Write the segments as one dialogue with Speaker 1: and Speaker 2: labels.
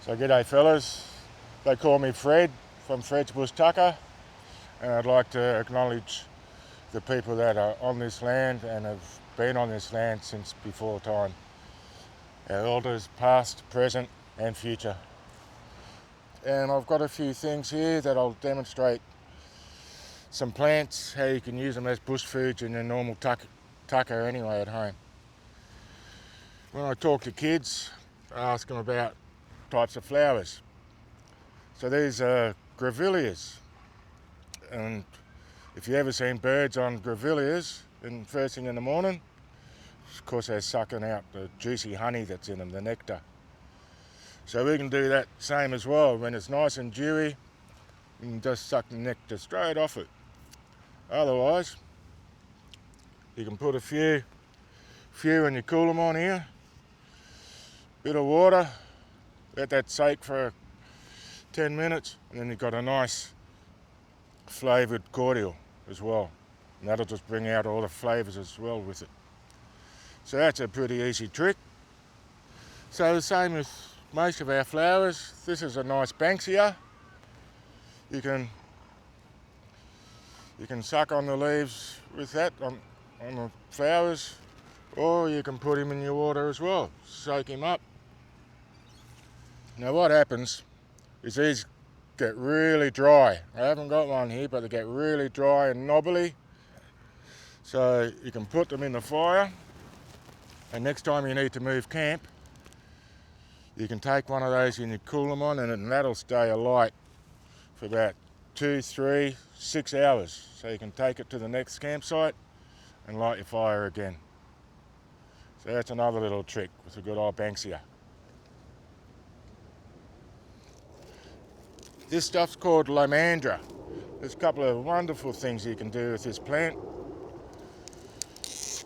Speaker 1: So g'day fellas, they call me Fred from Fred's Bush Tucker, and I'd like to acknowledge the people that are on this land and have been on this land since before time. Our elders past, present and future. And I've got a few things here that I'll demonstrate some plants, how you can use them as bush foods in your normal tucker anyway at home. When I talk to kids, I ask them about types of flowers. So these are Grevilleas, and if you've ever seen birds on Grevilleas and first thing in the morning, of course they're sucking out the juicy honey that's in them, the nectar. So we can do that same as well. When it's nice and dewy, you can just suck the nectar straight off it. Otherwise, you can put a few in your cooler on here, bit of water, let that soak for 10 minutes, and then you've got a nice flavoured cordial as well. And that'll just bring out all the flavours as well with it. So that's a pretty easy trick. So the same with most of our flowers. This is a nice Banksia. You can suck on the leaves with that on the flowers, or you can put him in your water as well, soak him up. Now what happens is these get really dry. I haven't got one here, but they get really dry and knobbly. So you can put them in the fire, and next time you need to move camp, you can take one of those and you cool them on, and that'll stay alight for about 2, 3, 6 hours. So you can take it to the next campsite and light your fire again. So that's another little trick with a good old Banksia. This stuff's called Lomandra. There's a couple of wonderful things you can do with this plant. If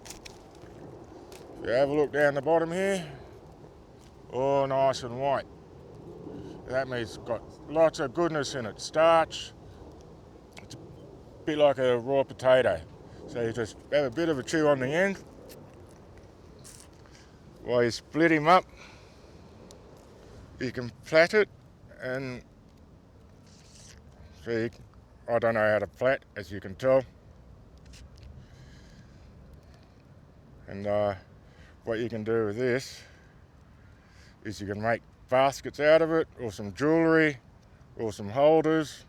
Speaker 1: you have a look down the bottom here, all nice and white. That means it's got lots of goodness in it. Starch. It's a bit like a raw potato. So you just have a bit of a chew on the end while you split him up. You can plait it, and see, I don't know how to plait, as you can tell. And what you can do with this is you can make baskets out of it, or some jewellery, or some holders,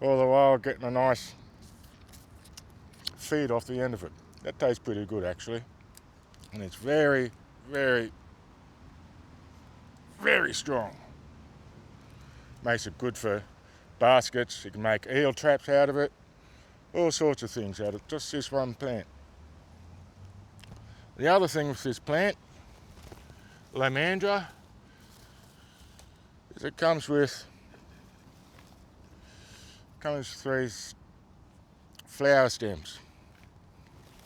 Speaker 1: all the while getting a nice feed off the end of it. That tastes pretty good actually, and it's very, very, very strong. Makes it good for baskets. You can make eel traps out of it, all sorts of things out of just this one plant. The other thing with this plant, Lomandra, is it comes with these flower stems,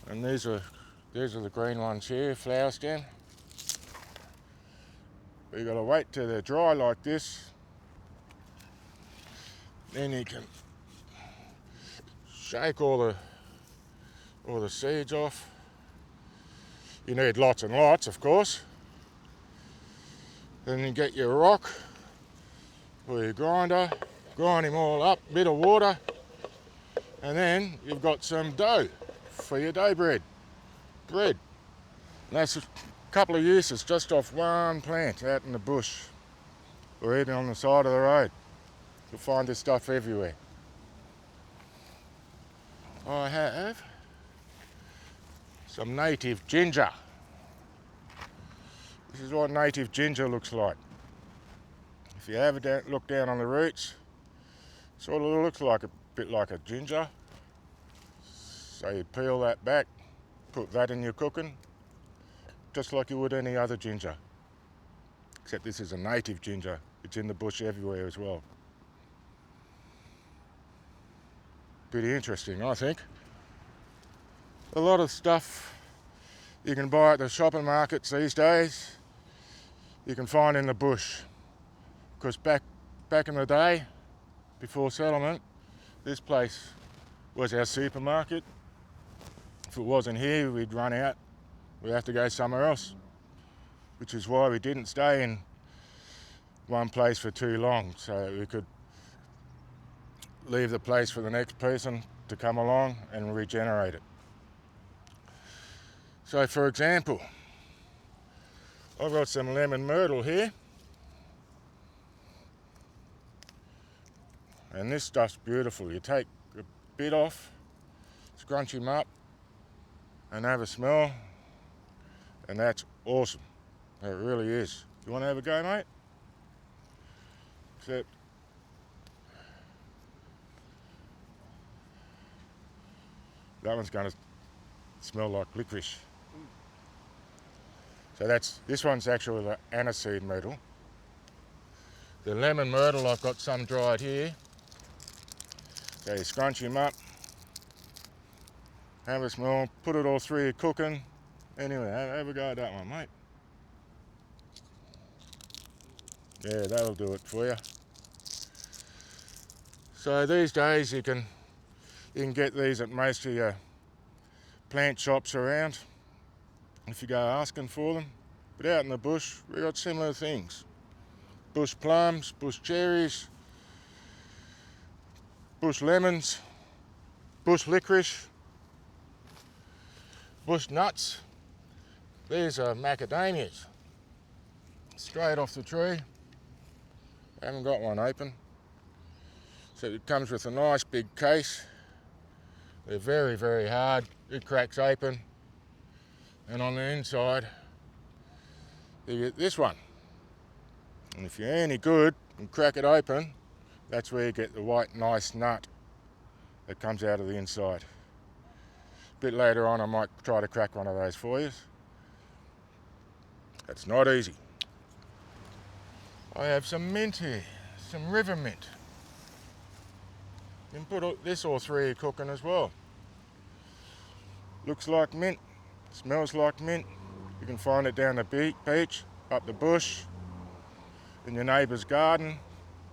Speaker 1: and these are the green ones here, flower stem. But you got to wait till they're dry like this. Then you can shake all the seeds off. You need lots and lots, of course. Then you get your rock or your grinder, grind them all up, bit of water, and then you've got some dough for your dough bread. And that's a couple of uses just off one plant out in the bush or even on the side of the road. You'll find this stuff everywhere. I have some native ginger. This is what native ginger looks like. If you have a look down on the roots, sort of looks like a bit like a ginger. So you peel that back, put that in your cooking, just like you would any other ginger. Except this is a native ginger. It's in the bush everywhere as well. Pretty interesting, I think. A lot of stuff you can buy at the shopping markets these days, you can find in the bush. Because back in the day, before settlement, this place was our supermarket. If it wasn't here, we'd run out. We'd have to go somewhere else, which is why we didn't stay in one place for too long, so we could leave the place for the next person to come along and regenerate it. So for example, I've got some lemon myrtle here, and this stuff's beautiful. You take a bit off, scrunch him up and have a smell, and that's awesome. It really is. You want to have a go, mate? Except that one's going to smell like licorice. So this one's actually the aniseed myrtle. The lemon myrtle, I've got some dried here. So you scrunch him up, have a smell, put it all through your cooking. Anyway, have a go at that one, mate. Yeah, that'll do it for you. So these days you can get these at most of your plant shops around if you go asking for them. But out in the bush, we've got similar things. Bush plums, bush cherries, bush lemons, bush licorice, bush nuts. These are macadamias, straight off the tree. I haven't got one open. So it comes with a nice big case. They're very, very hard. It cracks open. And on the inside, you get this one. And if you're any good and crack it open, that's where you get the white, nice nut that comes out of the inside. A bit later on, I might try to crack one of those for you. That's not easy. I have some mint here, some river mint. You can put this all through your cooking as well. Looks like mint, smells like mint. You can find it down the beach, up the bush, in your neighbour's garden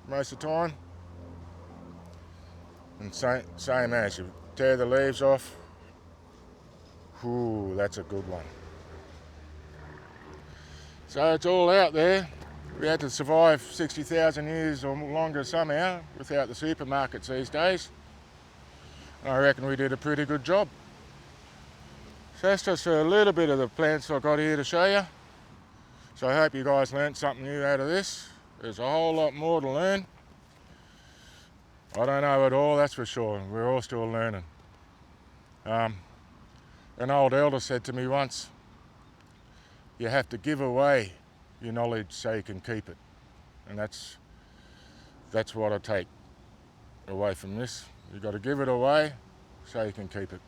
Speaker 1: most of the time. And same as, you tear the leaves off. Ooh, that's a good one. So it's all out there. We had to survive 60,000 years or longer somehow without the supermarkets these days. And I reckon we did a pretty good job. So that's just a little bit of the plants I've got here to show you. So I hope you guys learnt something new out of this. There's a whole lot more to learn. I don't know it all, that's for sure. We're all still learning. An old elder said to me once, you have to give away your knowledge so you can keep it. And that's what I take away from this. You've got to give it away so you can keep it.